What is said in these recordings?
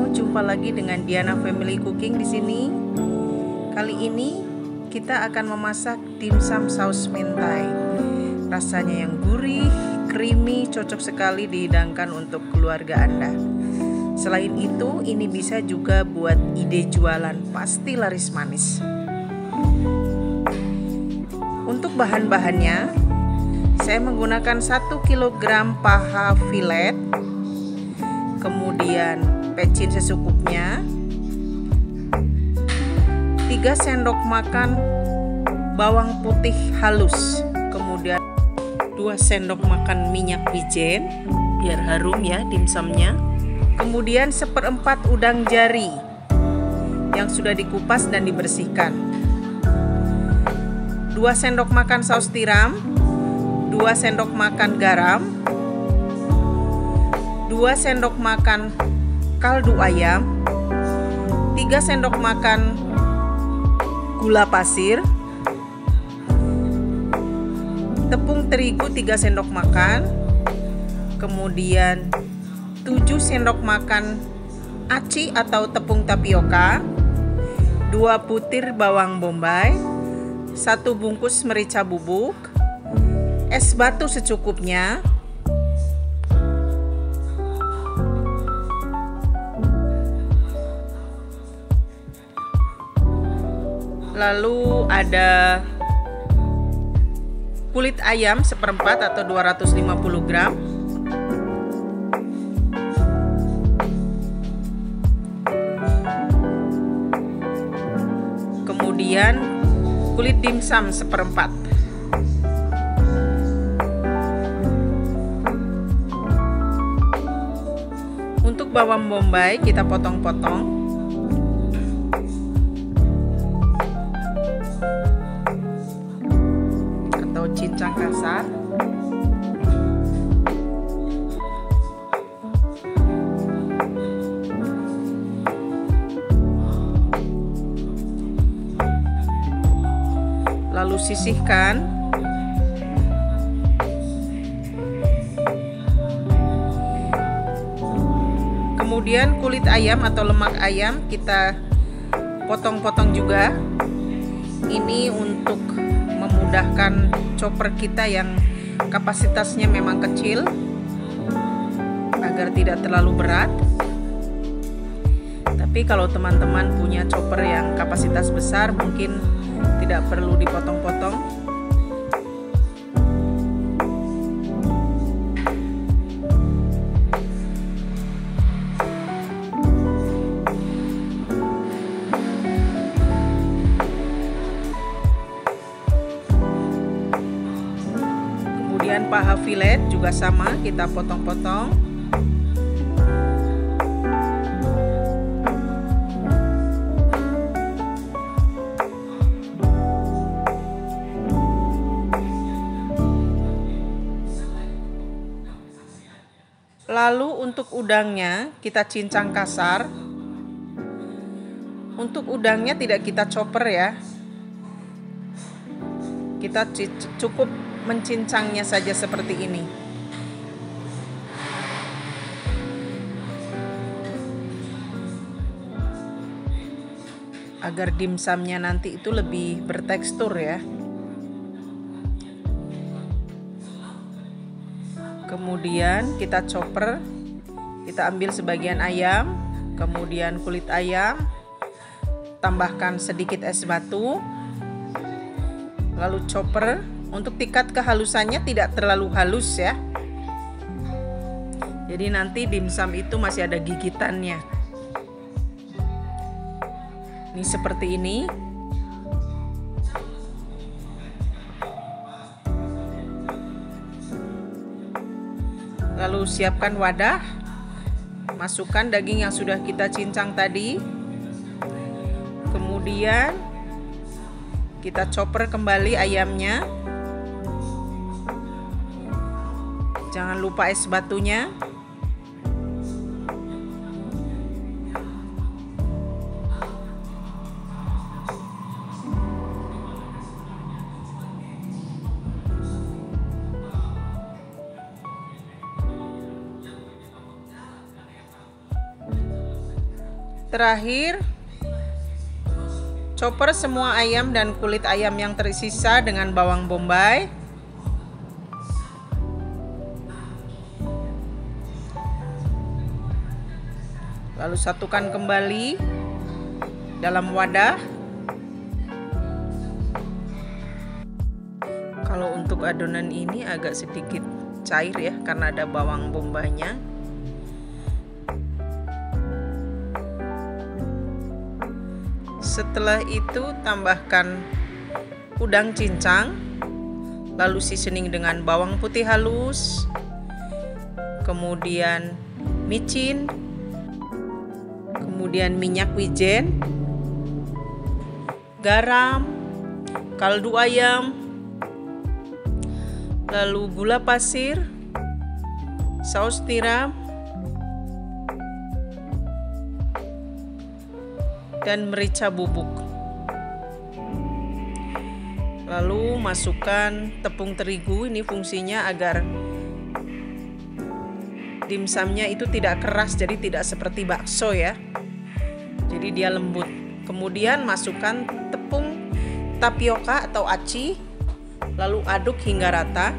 jumpa lagi dengan Diana Family Cooking di sini. Kali ini kita akan memasak dimsum saus mentai. Rasanya yang gurih, creamy, cocok sekali dihidangkan untuk keluarga Anda. Selain itu, ini bisa juga buat ide jualan, pasti laris manis. Untuk bahan-bahannya, saya menggunakan 1 kg paha filet, kemudian pecin secukupnya, 3 sendok makan bawang putih halus, kemudian 2 sendok makan minyak wijen biar harum ya dimsumnya, kemudian 1/4 udang jari yang sudah dikupas dan dibersihkan, 2 sendok makan saus tiram, 2 sendok makan garam, 2 sendok makan kaldu ayam, 3 sendok makan gula pasir, tepung terigu 3 sendok makan, kemudian 7 sendok makan aci atau tepung tapioka, 2 butir bawang bombay, 1 bungkus merica bubuk, es batu secukupnya, lalu ada kulit ayam 1/4 atau 250 gram, kemudian kulit dimsum 1/4. Untuk bawang bombay kita potong-potong, atau cincang kasar. Lalu sisihkan. Kemudian kulit ayam atau lemak ayam kita potong-potong juga. Ini untuk memudahkan chopper kita yang kapasitasnya memang kecil agar tidak terlalu berat. Tapi kalau teman-teman punya chopper yang kapasitas besar, mungkin tidak perlu dipotong-potong. Kemudian paha filet juga sama, kita potong-potong. Lalu untuk udangnya kita cincang kasar. Untuk udangnya tidak kita chopper ya. Kita cukup mencincangnya saja seperti ini. Agar dimsumnya nanti itu lebih bertekstur ya. Kemudian kita chopper, kita ambil sebagian ayam, kemudian kulit ayam, tambahkan sedikit es batu, lalu chopper. Untuk tingkat kehalusannya tidak terlalu halus ya, jadi nanti dimsum itu masih ada gigitannya. Ini seperti ini. Lalu siapkan wadah, masukkan daging yang sudah kita cincang tadi, kemudian kita chopper kembali ayamnya. Jangan lupa es batunya. Terakhir, chopper semua ayam dan kulit ayam yang tersisa dengan bawang bombay. Lalu satukan kembali dalam wadah. Kalau untuk adonan ini agak sedikit cair ya, karena ada bawang bombaynya. Setelah itu tambahkan udang cincang, lalu seasoning dengan bawang putih halus, kemudian micin, kemudian minyak wijen, garam, kaldu ayam, lalu gula pasir, saus tiram, dan merica bubuk. Lalu masukkan tepung terigu. Ini fungsinya agar dimsumnya itu tidak keras, jadi tidak seperti bakso ya. Jadi dia lembut. Kemudian masukkan tepung tapioka atau aci, lalu aduk hingga rata.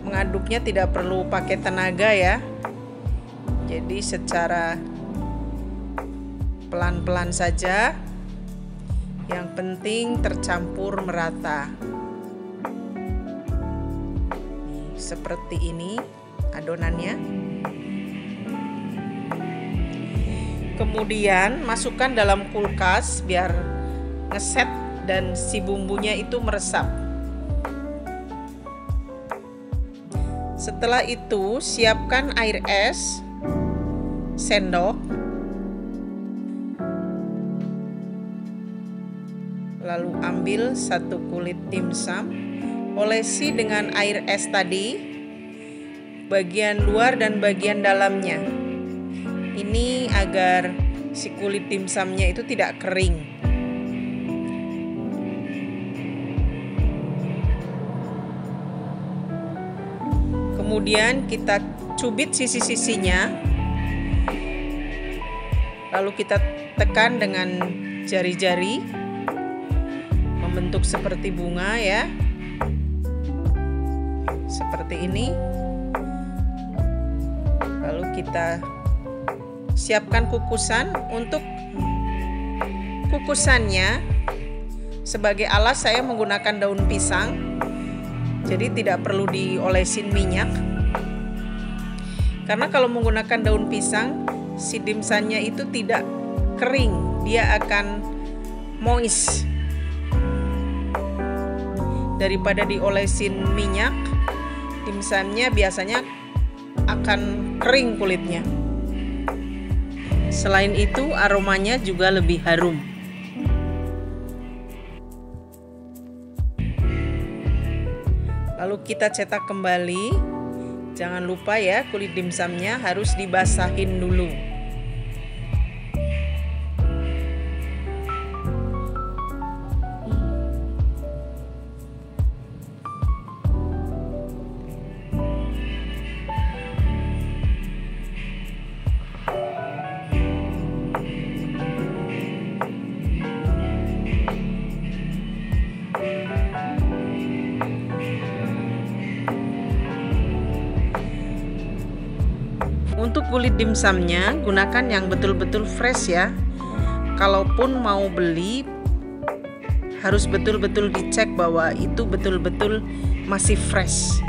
Mengaduknya tidak perlu pakai tenaga ya. Jadi secara pelan-pelan saja, yang penting tercampur merata. Seperti ini adonannya. Kemudian masukkan dalam kulkas biar ngeset dan si bumbunya itu meresap. Setelah itu siapkan air es sendok. Lalu ambil satu kulit dimsum, olesi dengan air es tadi, bagian luar dan bagian dalamnya. Ini agar si kulit dimsumnya itu tidak kering. Kemudian kita cubit sisi-sisinya, lalu kita tekan dengan jari-jari membentuk seperti bunga ya, seperti ini. Lalu kita siapkan kukusan. Untuk kukusannya sebagai alas saya menggunakan daun pisang, jadi tidak perlu diolesin minyak, karena kalau menggunakan daun pisang si dimsumnya itu tidak kering, dia akan moist. Daripada diolesin minyak, dimsumnya biasanya akan kering kulitnya. Selain itu aromanya juga lebih harum. Lalu kita cetak kembali. Jangan lupa ya, kulit dimsumnya harus dibasahin dulu. Untuk kulit dimsumnya gunakan yang betul-betul fresh ya. Kalaupun mau beli harus betul-betul dicek bahwa itu betul-betul masih fresh,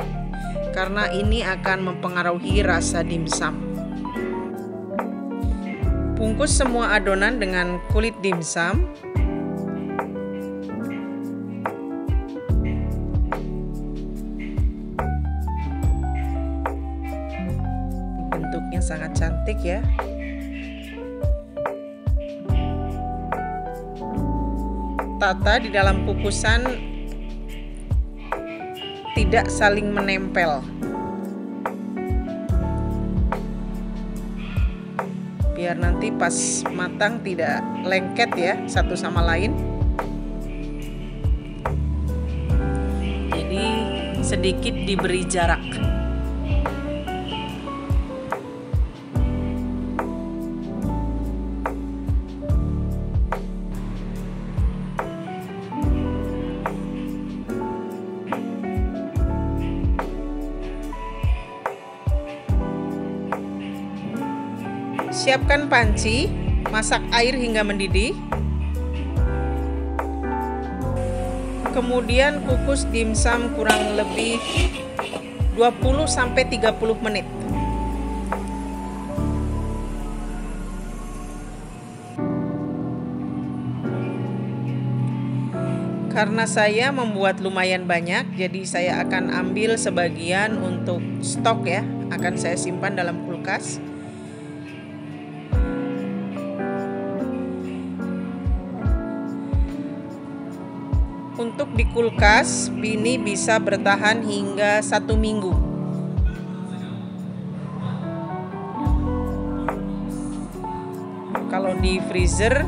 karena ini akan mempengaruhi rasa dimsum. Bungkus semua adonan dengan kulit dimsum. Bentuknya sangat cantik ya. Tata di dalam kukusan tidak saling menempel. Biar nanti pas matang tidak lengket ya satu sama lain. Jadi sedikit diberi jarak. Siapkan panci, masak air hingga mendidih. Kemudian kukus dimsum kurang lebih 20-30 menit. Karena saya membuat lumayan banyak, jadi saya akan ambil sebagian untuk stok ya. Akan saya simpan dalam kulkas. Untuk di kulkas, ini bisa bertahan hingga 1 minggu. Kalau di freezer,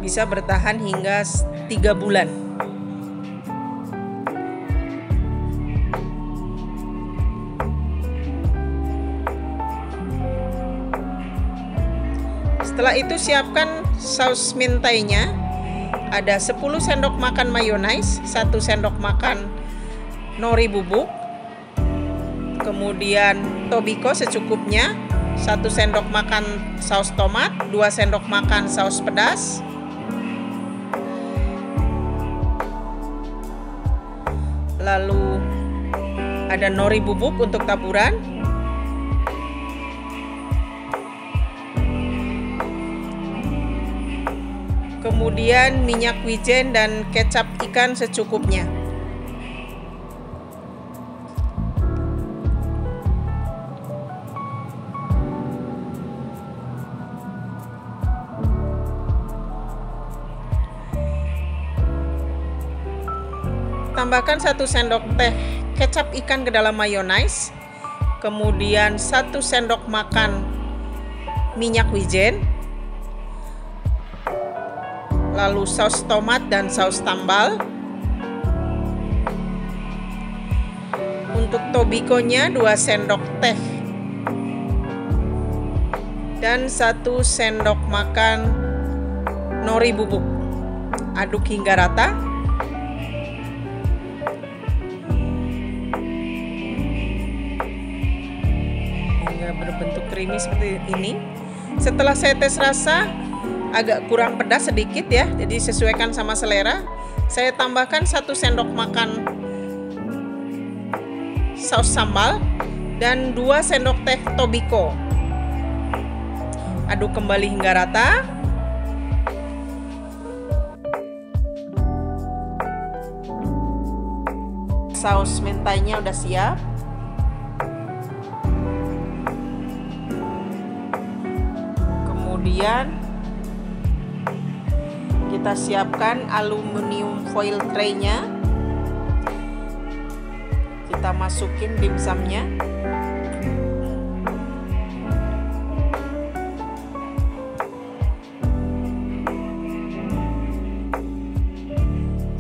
bisa bertahan hingga 3 bulan. Setelah itu siapkan saus mentainya. Ada 10 sendok makan mayonaise, 1 sendok makan nori bubuk, kemudian tobiko secukupnya, 1 sendok makan saus tomat, 2 sendok makan saus pedas, lalu ada nori bubuk untuk taburan, kemudian minyak wijen dan kecap ikan secukupnya. Tambahkan 1 sendok teh kecap ikan ke dalam mayonaise, kemudian 1 sendok makan minyak wijen, lalu saus tomat dan saus tambal. Untuk tobikonya 2 sendok teh dan 1 sendok makan nori bubuk. Aduk hingga rata. Hingga berbentuk creamy seperti ini. Setelah saya tes rasa, agak kurang pedas sedikit ya, jadi sesuaikan sama selera. Saya tambahkan 1 sendok makan saus sambal dan 2 sendok teh tobiko. Aduk kembali hingga rata. Saus mentainya udah siap. Kemudian kita siapkan aluminium foil tray-nya. Kita masukin dimsumnya.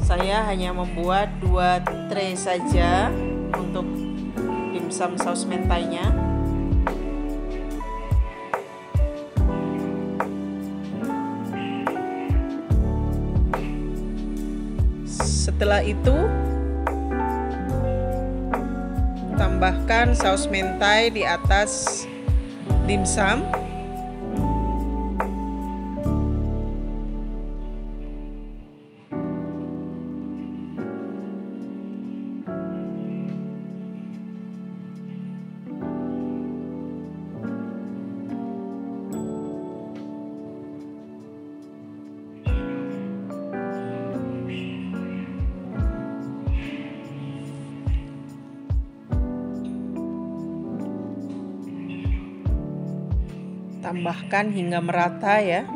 Saya hanya membuat 2 tray saja untuk dimsum saus mentainya. Setelah itu, tambahkan saus mentai di atas dimsum. Tambahkan hingga merata ya.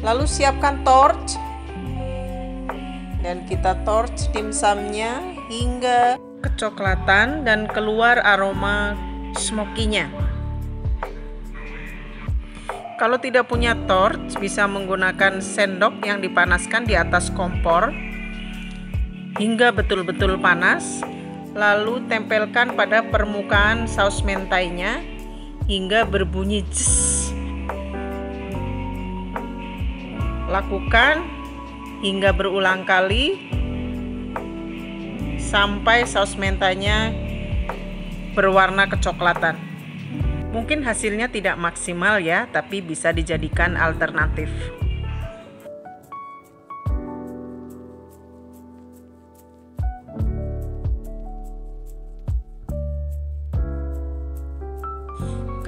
Lalu siapkan torch dan kita torch dimsumnya hingga kecoklatan dan keluar aroma smoky-nya. Kalau tidak punya torch, bisa menggunakan sendok yang dipanaskan di atas kompor hingga betul-betul panas, lalu tempelkan pada permukaan saus mentainya hingga berbunyi jess. Lakukan hingga berulang kali sampai saus mentanya berwarna kecoklatan. Mungkin hasilnya tidak maksimal ya, tapi bisa dijadikan alternatif.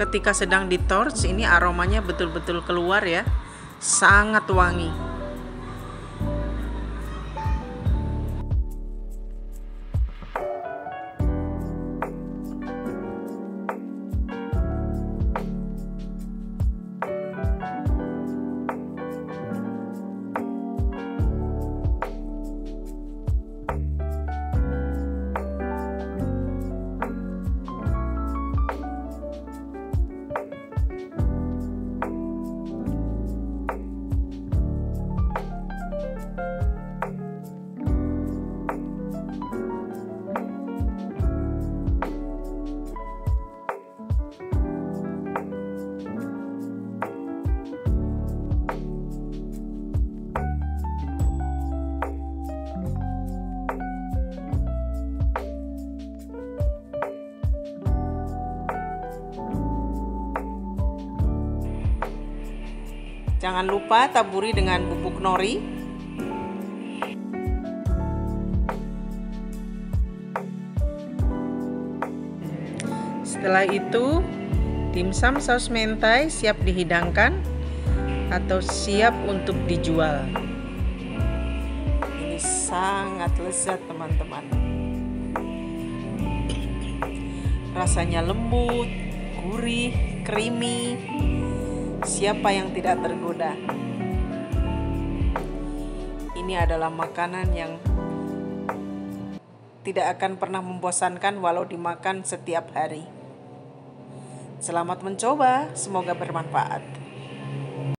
Ketika sedang di torch, ini aromanya betul-betul keluar ya, sangat wangi. Jangan lupa taburi dengan bubuk nori. Setelah itu, dimsum saus mentai siap dihidangkan atau siap untuk dijual. Ini sangat lezat teman-teman. Rasanya lembut, gurih, creamy. Siapa yang tidak tergoda? Ini adalah makanan yang tidak akan pernah membosankan walau dimakan setiap hari. Selamat mencoba, semoga bermanfaat.